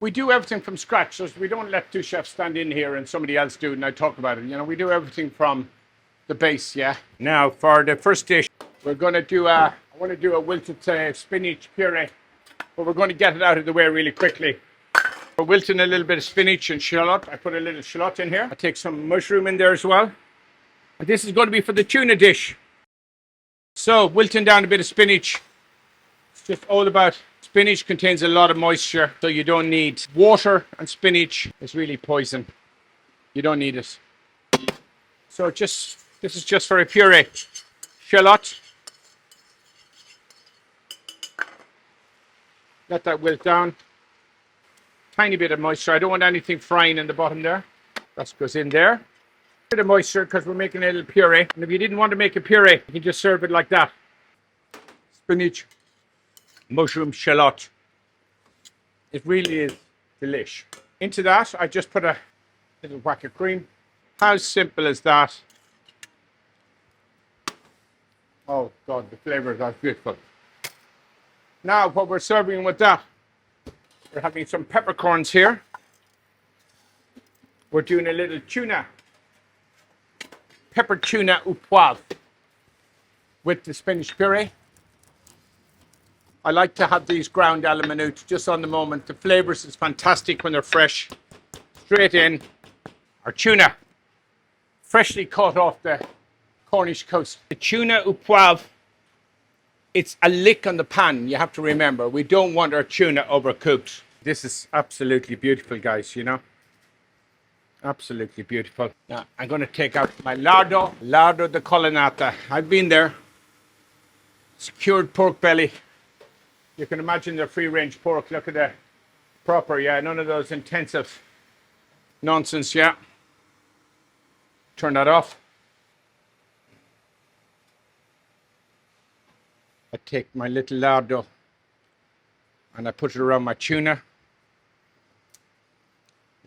We do everything from scratch, so we don't let two chefs stand in here and somebody else do it and I talk about it. You know, we do everything from the base, yeah. Now for the first dish, we're going to do I want to do a wilted spinach puree, but we're going to get it out of the way really quickly. We're wilting a little bit of spinach and shallot. I put a little shallot in here. I take some mushroom in there as well. And this is going to be for the tuna dish. So wilting down a bit of spinach. It's just all about spinach contains a lot of moisture, so you don't need water, and spinach is really poison. You don't need it. So this is just for a puree. Shallot. Let that wilt down. Tiny bit of moisture. I don't want anything frying in the bottom there. That goes in there. A bit of moisture because we're making a little puree. And if you didn't want to make a puree, you can just serve it like that. Spinach, mushroom, shallot. It really is delish. Into that, I just put a little whack of cream. How simple is that? Oh God, the flavors are beautiful. Now, what we're serving with that, we're having some peppercorns here. We're doing a little tuna, pepper tuna au poivre with the spinach puree. I like to have these ground a la minute, just on the moment. The flavors is fantastic when they're fresh. Straight in, our tuna, freshly caught off the Cornish coast. The tuna au poivre, it's a lick on the pan, you have to remember. We don't want our tuna overcooked. This is absolutely beautiful, guys, you know. Absolutely beautiful. Now, I'm going to take out my lardo de colonnata. I've been there. Secured pork belly. You can imagine the free-range pork. Look at the proper, yeah, none of those intensive nonsense, yeah. Turn that off. I take my little lardo and I put it around my tuna.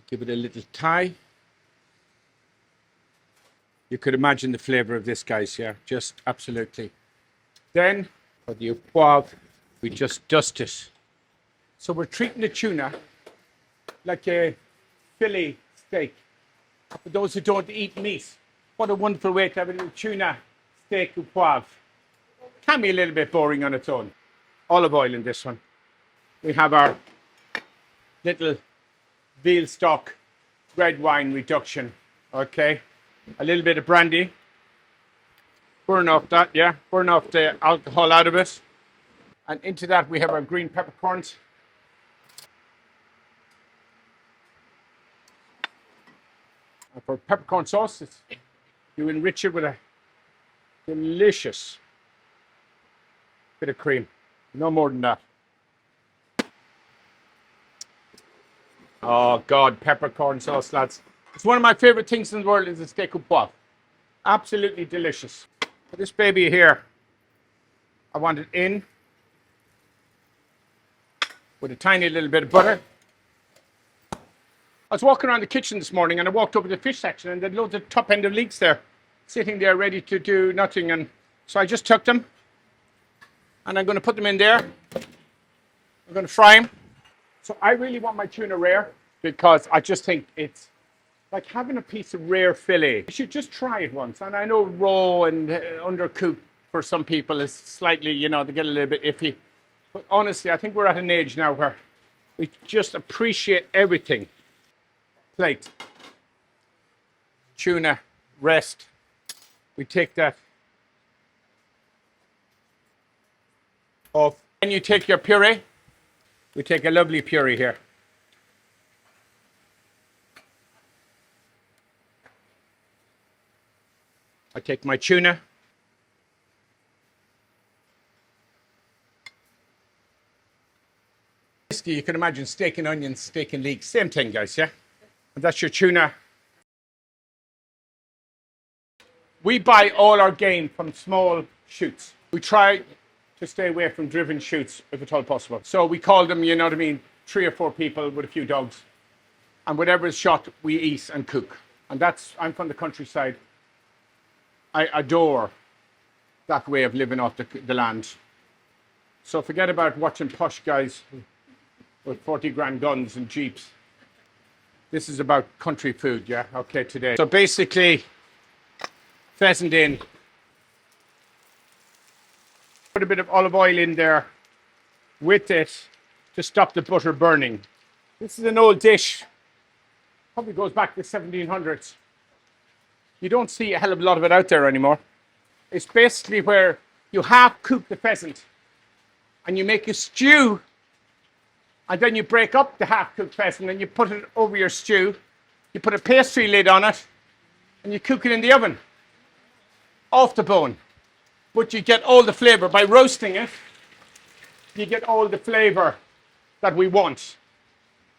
Give it a little tie. You could imagine the flavor of this, guys, yeah, just absolutely. Then, for the poivre, we just dust it. So we're treating the tuna like a Philly steak. For those who don't eat meat, what a wonderful way to have a little tuna steak au poivre. Can be a little bit boring on its own. Olive oil in this one. We have our little veal stock red wine reduction. Okay, a little bit of brandy. Burn off that, yeah. Burn off the alcohol out of it. And into that we have our green peppercorns. And for peppercorn sauce, you enrich it with a delicious bit of cream. No more than that. Oh God, peppercorn sauce, lads. It's one of my favorite things in the world is the steak au poivre. Absolutely delicious. For this baby here, I want it in with a tiny little bit of butter. I was walking around the kitchen this morning and I walked over to the fish section and there's loads of top end of leeks there, sitting there ready to do nothing. And so I just took them and I'm going to put them in there. I'm going to fry them. So I really want my tuna rare because I just think it's like having a piece of rare fillet. You should just try it once. And I know raw and undercooked for some people is slightly, you know, they get a little bit iffy. But honestly, I think we're at an age now where we just appreciate everything. Plate. Tuna, rest. We take that off. Then you take your puree. We take a lovely puree here. I take my tuna. Basically, you can imagine steak and onions, steak and leeks. Same thing, guys, yeah? And that's your tuna. We buy all our game from small shoots. We try to stay away from driven shoots if at all possible. So we call them, you know what I mean, 3 or 4 people with a few dogs. And whatever is shot, we eat and cook. And that's, I'm from the countryside. I adore that way of living off the land. So forget about watching posh guys with 40 grand guns and jeeps. This is about country food, yeah? Okay, today. So basically, pheasant in. Put a bit of olive oil in there with it to stop the butter burning. This is an old dish. Probably goes back to the 1700s. You don't see a hell of a lot of it out there anymore. It's basically where you half cook the pheasant and you make a stew, and then you break up the half cooked pheasant and you put it over your stew. You put a pastry lid on it and you cook it in the oven off the bone. But you get all the flavor by roasting it. You get all the flavor that we want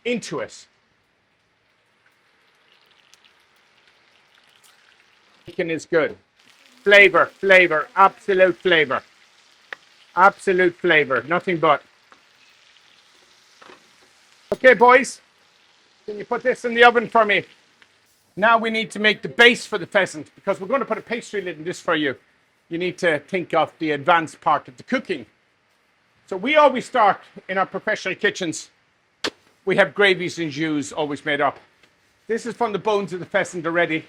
into it. Chicken is good. Flavor, flavor, absolute flavor. Absolute flavor, nothing but. Okay, boys, can you put this in the oven for me? Now we need to make the base for the pheasant, because we're going to put a pastry lid in this for you. You need to think of the advanced part of the cooking. So we always start in our professional kitchens. We have gravies and jus always made up. This is from the bones of the pheasant already,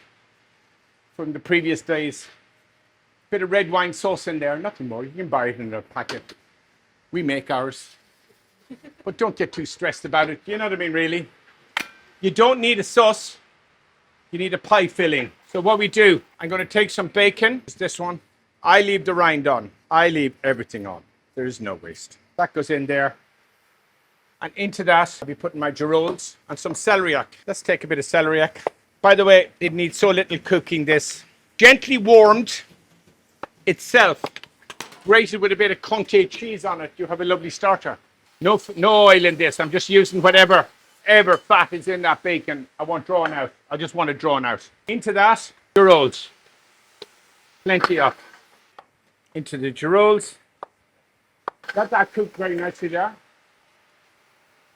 from the previous days. Bit of red wine sauce in there, nothing more. You can buy it in a packet. We make ours. But don't get too stressed about it. You know what I mean, really? You don't need a sauce. You need a pie filling. So what we do, I'm going to take some bacon. It's this one. I leave the rind on. I leave everything on. There is no waste. That goes in there. And into that, I'll be putting my girolles and some celeriac. Let's take a bit of celeriac. By the way, it needs so little cooking, this. Gently warmed itself. Grated with a bit of Comté cheese on it. You have a lovely starter. No oil in this. I'm just using whatever fat is in that bacon. I want drawn out. I just want it drawn out. Into that, girolles. Plenty of. Into the girolles. Let that cook very nicely there.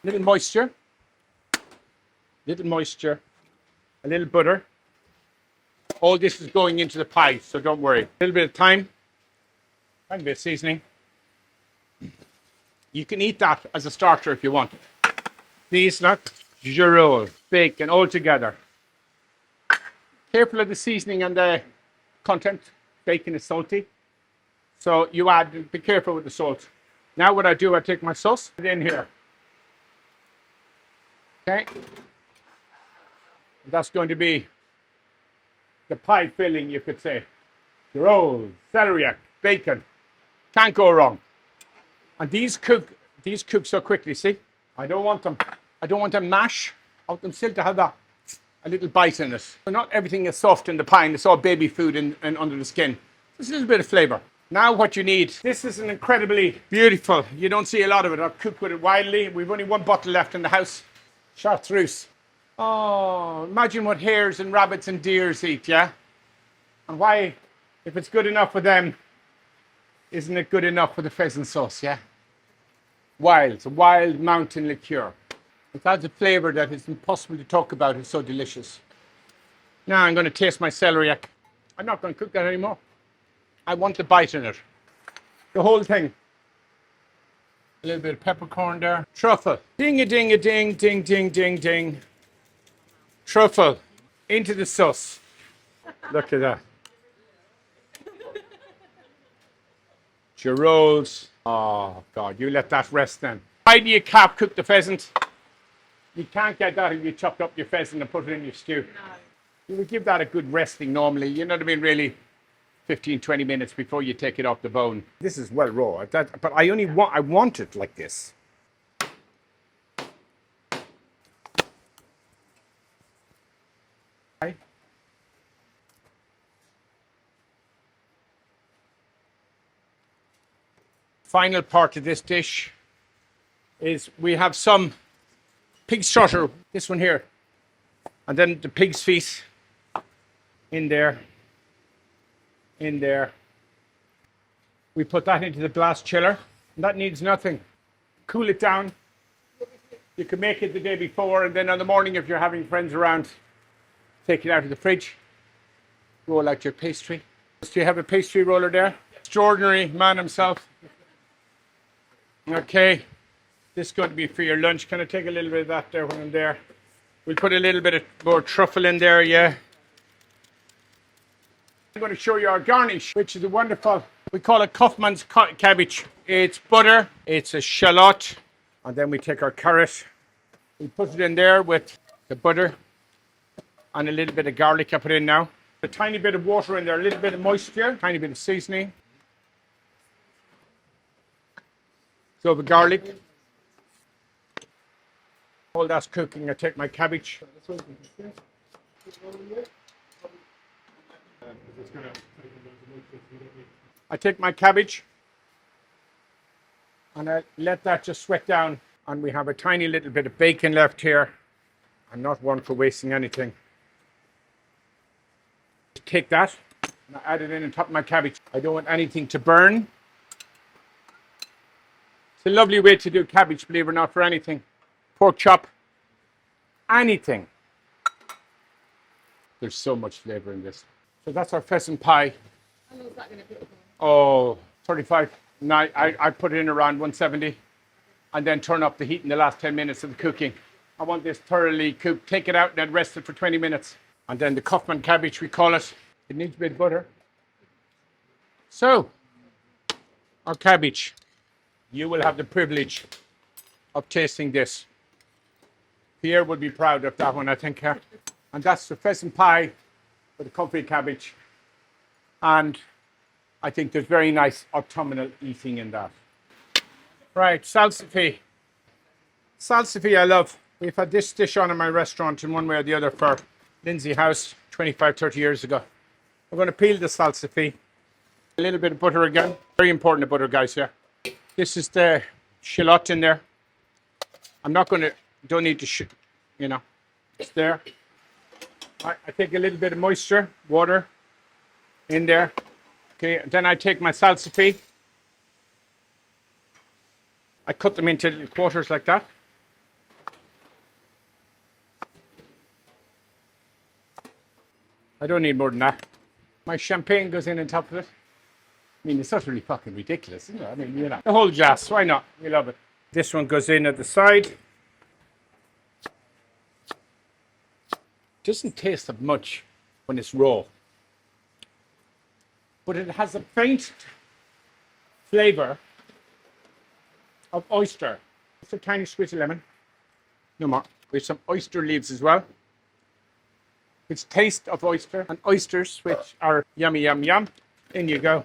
Little moisture. Little moisture. A little butter. All this is going into the pie, so don't worry. A little bit of thyme. And a bit of seasoning. You can eat that as a starter if you want. These, look, girolles, bacon, all together. Careful of the seasoning and the content. Bacon is salty. So you add, be careful with the salt. Now what I do, I take my sauce in here. Okay. That's going to be the pie filling, you could say. Girolles, celeriac, bacon. Can't go wrong. And these cook so quickly, see? I don't want them mash. I want them still to have a little bite in it. So not everything is soft in the pie, and it's all baby food and under the skin. Just a little bit of flavor. Now what you need, this is an incredibly beautiful, you don't see a lot of it. I've cooked with it widely. We've only one bottle left in the house. Chartreuse. Oh, imagine what hares and rabbits and deers eat, yeah? And why, if it's good enough for them, isn't it good enough for the pheasant sauce, yeah? Wild, it's a wild mountain liqueur. It adds a flavor that is impossible to talk about. It's so delicious. Now I'm going to taste my celeriac. I'm not going to cook that anymore. I want the bite in it. The whole thing. A little bit of peppercorn there. Truffle. Ding-a-ding-a-ding, ding-ding-ding-ding. Truffle. Into the sauce. Look at that. Girolles. Oh, God, you let that rest then. Why do you cap cook the pheasant? You can't get that if you chopped up your pheasant and put it in your stew. No. You would give that a good resting normally. You know what I mean? Really, 15, 20 minutes before you take it off the bone. This is well raw, but I want it like this. Okay. Final part of this dish is we have some pig's trotter, this one here, and then the pig's feet in there. We put that into the glass chiller, and that needs nothing. Cool it down. You can make it the day before, and then on the morning, if you're having friends around, take it out of the fridge, roll out your pastry. Do you have a pastry roller there? Extraordinary man himself. Okay, This is going to be for your lunch. Can I take a little bit of that there when I'm there? We'll put a little bit of more truffle in there, yeah. I'm going to show you our garnish, which is a wonderful, we call it Kaufman's cabbage. It's butter, it's a shallot, and then we take our carrot. We put it in there with the butter and a little bit of garlic I put in now. A tiny bit of water in there, a little bit of moisture, tiny bit of seasoning. So the garlic. While that's cooking, I take my cabbage. I take my cabbage and I let that just sweat down. And we have a tiny little bit of bacon left here. I'm not one for wasting anything. Take that and I add it in on top of my cabbage. I don't want anything to burn. It's a lovely way to do cabbage, believe it or not, for anything. Pork chop, anything. There's so much flavor in this. So that's our pheasant pie. How long is that going to cook for? Oh, 35. No, I put it in around 170 and then turn up the heat in the last 10 minutes of the cooking. I want this thoroughly cooked. Take it out and then rest it for 20 minutes. And then the Kaufman cabbage, we call it. It needs a bit of butter. So, our cabbage. You will have the privilege of tasting this. Pierre would be proud of that one, I think. And that's the pheasant pie with the comfy cabbage. And I think there's very nice autumnal eating in that. Right, salsify. Salsify I love. We've had this dish on in my restaurant in one way or the other for Lindsay House 25, 30 years ago. We're going to peel the salsify. A little bit of butter again. Very important, the butter, guys, yeah. This is the shallot in there. I'm not going to, don't need to, it's there. I take a little bit of moisture, water in there. Okay, then I take my salsify. I cut them into little quarters like that. I don't need more than that. My champagne goes in on top of it. I mean, it's utterly fucking ridiculous, isn't it? I mean, the whole glass, why not? We love it. This one goes in at the side. Doesn't taste of much when it's raw, but it has a faint flavor of oyster. Just a tiny squeeze of lemon. No more. With some oyster leaves as well. It's taste of oyster and oysters, which are yummy, yum, yum. In you go.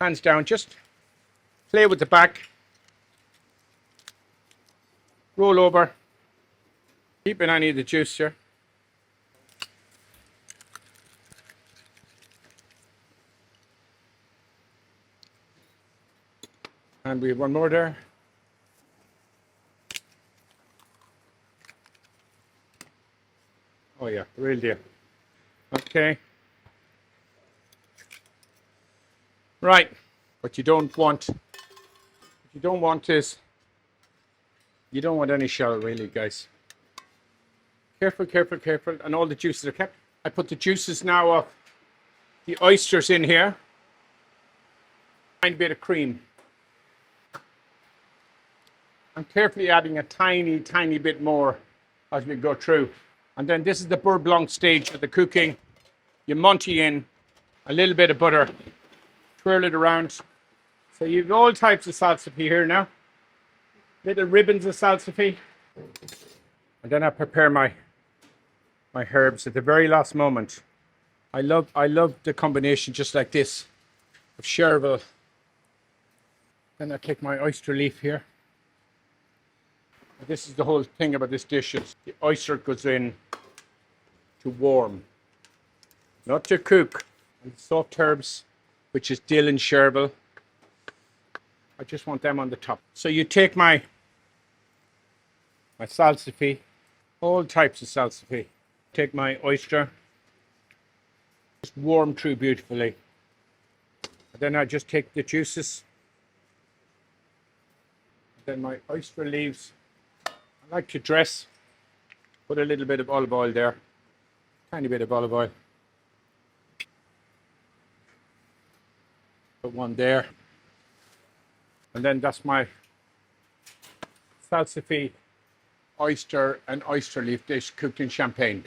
Hands down, just play with the back. Roll over. Keeping any of the juice here. And we have one more there. Oh yeah, the real deal. Okay. Right. What you don't want is, you don't want any shell really, guys. Careful, careful, careful. And all the juices are kept. I put the juices now of the oysters in here. Tiny bit of cream. I'm carefully adding a tiny, tiny bit more as we go through. And then this is the beurre blanc stage of the cooking. You Monty in a little bit of butter, twirl it around. So you've all types of salsify here now. Little ribbons of salsify. And then I prepare my herbs at the very last moment. I love the combination just like this of chervil. Then I take my oyster leaf here. This is the whole thing about this dish. Is the oyster goes in to warm, not to cook. And soft herbs, which is dill and chervil. I just want them on the top. So you take my salsify, all types of salsify. Take my oyster, just warm through beautifully. And then I just take the juices. Then my oyster leaves. I like to dress. Put a little bit of olive oil there. Tiny bit of olive oil. Put one there. And then that's my salsify oyster and oyster leaf dish cooked in champagne.